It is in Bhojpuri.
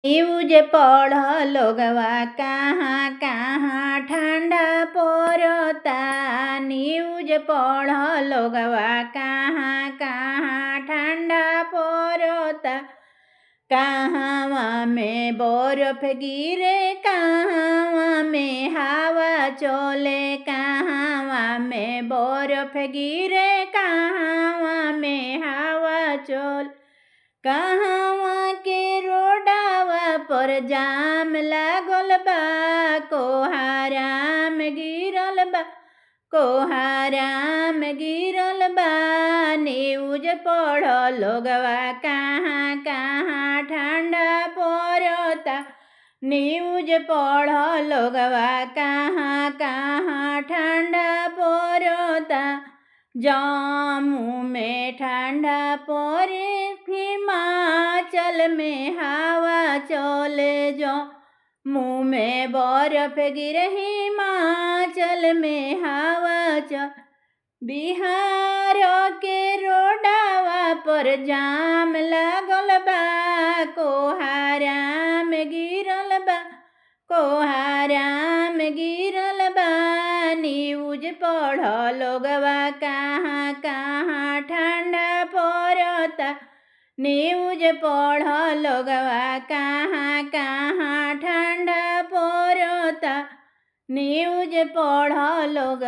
न्यूज पढ़ लोगवा कहाँ कहाँ ठंडा पड़ता। न्यूज पढ़ लोगवा कहाँ कहाँ ठंडा पड़ता। कहवा में बर्फ गिरे कहवा में हवा चले। कहवा में बर्फ गिरे कहवा में हवा चल। कहवा के रोडवा पर जाम लागल बा। कोहराम गिरल बा कोहराम गिरल बा। न्यूज पढ़ लोगवा कहाँ कहाँ ठंडा पड़ता। न्यूज पढ़ लोगवा कहाँ कहाँ ठंडा पड़ता। जम्मू में ठंडा पड़े हिमाचल में हवा चले। जम्मू में बर्फ गिरे हिमाचल में हवा चल। बिहार के रोडवा पर जाम लागल बा। कोहराम गिरल बा कोहराम गिरल बा। न्यूज पढ़ लोगवा कहाँ कहाँ ठंडा पड़ता। न्यूज पढ़ लोगवा कहाँ कहाँ ठंडा पड़ता। न्यूज पढ़ लोग।